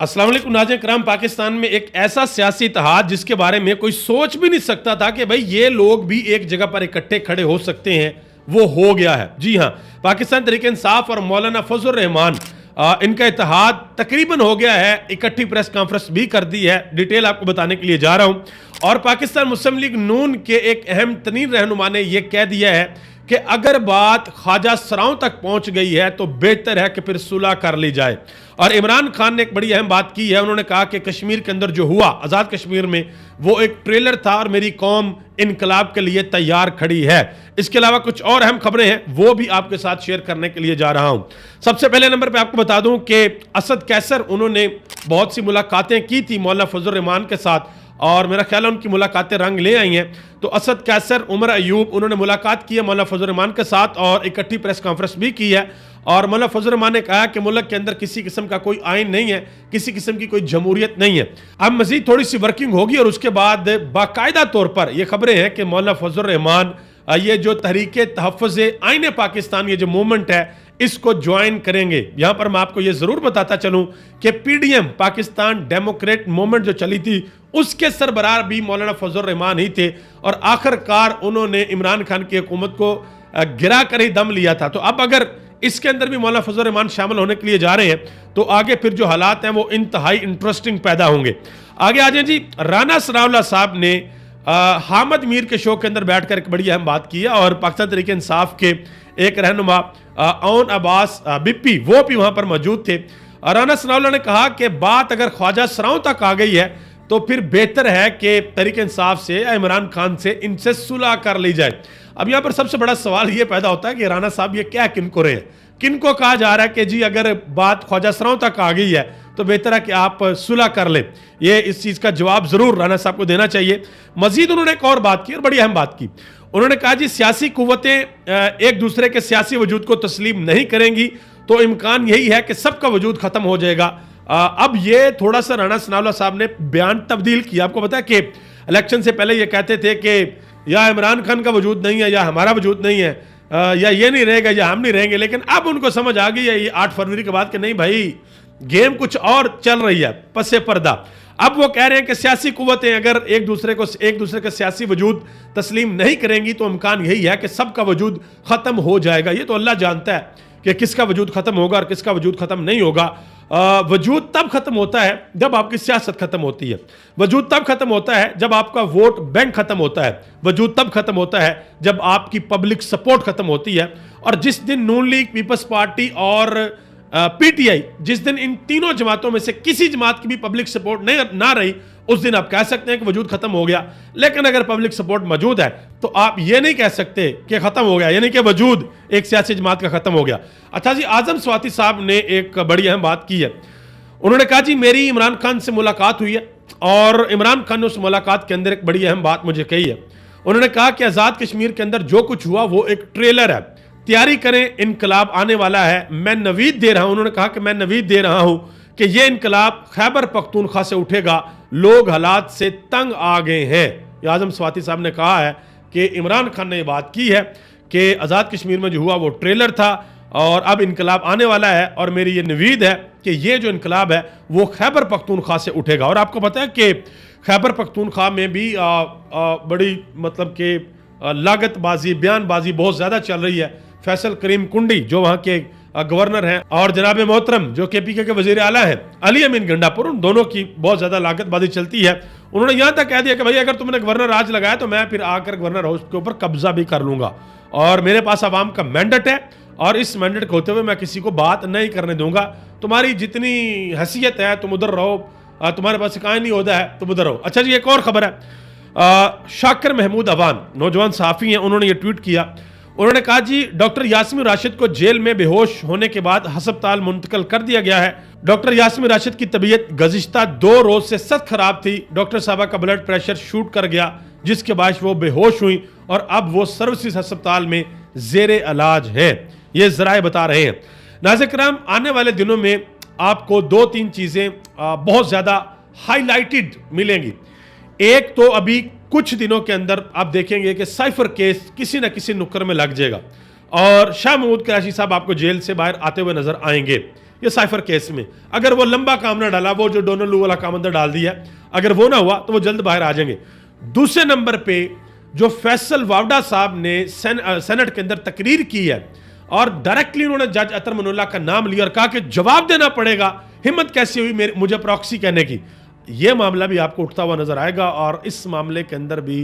अस्सलाम वालेकुम नाज़रीन कराम। पाकिस्तान में एक ऐसा सियासी इत्तेहाद जिसके बारे में कोई सोच भी नहीं सकता था कि भाई ये लोग भी एक जगह पर इकट्ठे खड़े हो सकते हैं, वो हो गया है। जी हाँ, पाकिस्तान तहरीक इंसाफ और मौलाना फजल रहमान इनका इत्तेहाद तकरीबन हो गया है। इकट्ठी प्रेस कॉन्फ्रेंस भी कर दी है, डिटेल आपको बताने के लिए जा रहा हूँ। और पाकिस्तान मुस्लिम लीग नून के एक अहम तरीन रहनुमा ने यह कह दिया है कि अगर बात ख्वाजा सराओं तक पहुंच गई है तो बेहतर है कि फिर सुलह कर ली जाए। और इमरान खान ने एक बड़ी अहम बात की है। उन्होंने कहा कि कश्मीर के अंदर जो हुआ आज़ाद कश्मीर में, वो एक ट्रेलर था और मेरी कौम इनकलाब के लिए तैयार खड़ी है। इसके अलावा कुछ और अहम खबरें हैं, वो भी आपके साथ शेयर करने के लिए जा रहा हूं। सबसे पहले नंबर पर आपको बता दूं कि असद कैसर, उन्होंने बहुत सी मुलाकातें की थी मौलाना फजल रहमान के साथ, और मेरा ख्याल है उनकी मुलाकातें रंग ले आई हैं। तो असद कैसर, उमर अयूब, उन्होंने मुलाकात की है मौलाना फजल रहमान के साथ और इकट्ठी प्रेस कॉन्फ्रेंस भी की है। और मौलाना फजल रहमान ने कहा कि मुल्क के अंदर किसी किस्म का कोई आइन नहीं है, किसी किस्म की कोई जमहूरियत नहीं है। अब मजीद थोड़ी सी वर्किंग होगी और उसके बाद बाकायदा तौर पर यह खबरें हैं कि मौलाना फजल रहमान ये जो तहरीक तहफ़्फ़ुज़ आइन पाकिस्तान, ये जो मूवमेंट है, इसको ज्वाइन करेंगे। यहां पर मैं आपको ये जरूर बताता चलूं कि पीडीएम पाकिस्तान डेमोक्रेट मूवमेंट जो चली थी, उसके सरबराह भी मौलाना फजल रहमान ही थे और आखिरकार उन्होंने इमरान खान की हुकूमत को गिरा कर ही दम लिया था। तो अब अगर इसके अंदर भी मौलाना फजल रहमान शामिल होने के लिए जा रहे हैं तो आगे फिर जो हालात हैं वो इंतहाई इंटरेस्टिंग पैदा होंगे। आगे आ जाए जी। राना सनाउल्लाह साहब ने हामिद मीर के शो के अंदर बैठकर एक बड़ी अहम बात की है और पाकिस्तान तहरीक इंसाफ के एक रहनुमा ओन अब्बास बिप्पी, वो भी वहां पर मौजूद थे। राना सनाउल्लाह ने कहा कि बात अगर ख्वाजा सराओं तक आ गई है तो फिर बेहतर है कि तहरीक इंसाफ से या इमरान खान से इनसे सुलह कर ली जाए। अब यहाँ पर सबसे बड़ा सवाल ये पैदा होता है कि राना साहब ये क्या किनको रहे हैं, किनको कहा जा रहा है कि जी अगर बात ख्वाजा सराओं तक आ गई है तो बेहतर है कि आप सुलह कर लें। ये इस चीज़ का जवाब ज़रूर राना साहब को देना चाहिए। मजीद उन्होंने एक और बात की और बड़ी अहम बात की। उन्होंने कहा जी सियासी कुव्वतें एक दूसरे के सियासी वजूद को तस्लीम नहीं करेंगी तो इम्कान यही है कि सबका वजूद ख़त्म हो जाएगा। अब ये थोड़ा सा राना सनाउल्लाह साहब ने बयान तब्दील किया। आपको पता है कि इलेक्शन से पहले ये कहते थे कि या इमरान खान का वजूद नहीं है या हमारा वजूद नहीं है, या ये नहीं रहेगा या हम नहीं रहेंगे। लेकिन अब उनको समझ आ गई है ये 8 फरवरी के बाद कि नहीं भाई, गेम कुछ और चल रही है पसे पर्दा। अब वो कह रहे हैं कि सियासी कुव्वतें अगर एक दूसरे के सियासी वजूद तस्लीम नहीं करेंगी तो इम्कान यही है कि सबका वजूद ख़त्म हो जाएगा। ये तो अल्लाह जानता है कि किसका वजूद ख़त्म होगा और किसका वजूद ख़त्म नहीं होगा। वजूद तब ख़त्म होता है जब आपकी सियासत ख़त्म होती है। वजूद तब ख़त्म होता है जब आपका वोट बैंक ख़त्म होता है। वजूद तब ख़त्म होता है जब आपकी पब्लिक सपोर्ट ख़त्म होती है। और जिस दिन नून लीग, पीपल्स पार्टी और पीटीआई, जिस दिन इन तीनों जमातों में से किसी जमात की भी पब्लिक सपोर्ट ना रही, उस दिन आप कह सकते हैं कि वजूद खत्म हो गया। लेकिन अगर पब्लिक सपोर्ट मौजूद है तो आप ये नहीं कह सकते कि खत्म हो गया, यानी कि वजूद एक सियासी जमात का खत्म हो गया। अच्छा जी, आजम स्वाति साहब ने एक बड़ी अहम बात की है। उन्होंने कहा जी मेरी इमरान खान से मुलाकात हुई है और इमरान खान ने उस मुलाकात के अंदर एक बड़ी अहम बात मुझे कही है। उन्होंने कहा कि आज़ाद कश्मीर के अंदर जो कुछ हुआ वो एक ट्रेलर है, तैयारी करें, इनकलाब आने वाला है। मैं नवीद दे रहा हूं, उन्होंने कहा कि मैं नवीद दे रहा हूं कि यह इनकलाब खैबर पख्तूनख्वा से उठेगा। लोग हालात से तंग आ गए हैं। आजम स्वाति साहब ने कहा है कि इमरान खान ने यह बात की है कि आज़ाद कश्मीर में जो हुआ वो ट्रेलर था और अब इनकलाब आने वाला है और मेरी ये नवीद है कि ये जो इनकलाब है वो खैबर पख्तूनख्वा से उठेगा। और आपको पता है कि खैबर पख्तूनख्वा में भी बड़ी मतलब कि लागतबाजी, बयानबाजी बहुत ज़्यादा चल रही है। फैसल करीम कुंडी जो वहाँ के गवर्नर हैं और जनाब मोहतरम जो केपीके के वजीर आला हैं अली अमीन गंडापुर, उन दोनों की बहुत ज़्यादा लागतबाजी चलती है। उन्होंने यहाँ तक कह दिया कि भाई अगर तुमने गवर्नर राज लगाया तो मैं फिर आकर गवर्नर हाउस के ऊपर कब्जा भी कर लूँगा और मेरे पास आवाम का मैंडेट है और इस मैंडेट को होते हुए मैं किसी को बात नहीं करने दूंगा। तुम्हारी जितनी हैसियत है तुम उधर रहो, तुम्हारे पास कायन नहीं होता है तुम उधर रहो। अच्छा जी, एक और खबर है। शाकिर महमूद अवान नौजवान सहाफ़ी हैं, उन्होंने ये ट्वीट किया। उन्होंने कहा जी डॉक्टर यास्मीन राशिद को जेल में बेहोश होने के बाद हस्पताल मुंतकिल कर दिया गया है। डॉक्टर यास्मीन राशिद की तबीयत गुज़िश्ता 2 रोज से सख्त खराब थी। डॉक्टर साहबा का ब्लड प्रेशर शूट कर गया जिसके बाद वो बेहोश हुई और अब वो सर्विसेज अस्पताल में ज़ेरे इलाज है, ये ज़राए बता रहे हैं। नाज़रीन किराम, आने वाले दिनों में आपको 2-3 चीज़ें बहुत ज़्यादा हाईलाइटेड मिलेंगी। एक तो अभी कुछ दिनों के अंदर आप देखेंगे कि साइफर केस किसी न किसी नुक्कड़ में लग जाएगा और शाह महमूद कराची साहब आपको जेल से बाहर आते हुए नजर आएंगे। ये साइफर केस में अगर वो लंबा काम ना डाला, वो जो डोनाल्ड लू वाला काम अंदर डाल दिया, अगर वो ना हुआ तो वो जल्द बाहर आ जाएंगे। दूसरे नंबर पे जो फैसल वावडा साहब ने सेनेट के अंदर तकरीर की है और डायरेक्टली उन्होंने जज अतर मनोल्लाह का नाम लिया और कहा कि जवाब देना पड़ेगा, हिम्मत कैसी हुई मुझे प्रॉक्सी कहने की, यह मामला भी आपको उठता हुआ नजर आएगा और इस मामले के अंदर भी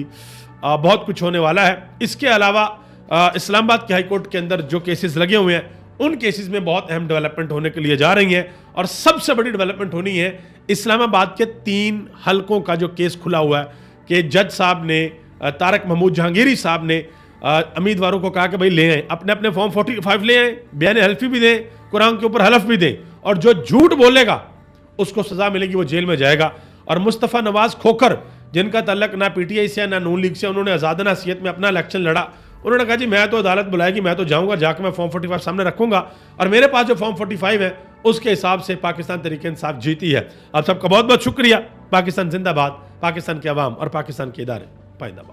बहुत कुछ होने वाला है। इसके अलावा इस्लामाबाद के हाई कोर्ट के अंदर जो केसेस लगे हुए हैं उन केसेस में बहुत अहम डेवलपमेंट होने के लिए जा रही है और सबसे बड़ी डेवलपमेंट होनी है इस्लामाबाद के 3 हलकों का जो केस खुला हुआ है कि जज साहब ने, तारक महमूद जहांगीरी साहब ने उम्मीदवारों को कहा कि भाई ले आए अपने अपने फॉर्म 45 ले आए, बयान हल्फी भी दें, कुरान के ऊपर हलफ भी दें और जो झूठ बोलेगा उसको सजा मिलेगी, वो जेल में जाएगा। और मुस्तफ़ा नवाज खोखर जिनका तल्लक ना पीटीआई से ना नून लीग से, उन्होंने आज़ादना हैसियत में अपना इलेक्शन लड़ा, उन्होंने कहा जी मैं तो अदालत बुलाएगी, मैं तो जाऊंगा, जाकर मैं फॉर्म 45 सामने रखूंगा और मेरे पास जो फॉर्म 45 है उसके हिसाब से पाकिस्तान तहरीक इंसाफ जीती है। आप सबका बहुत बहुत शुक्रिया। पाकिस्तान जिंदाबाद, पाकिस्तान के अवाम और पाकिस्तान के इदारे पाइंदाबाद।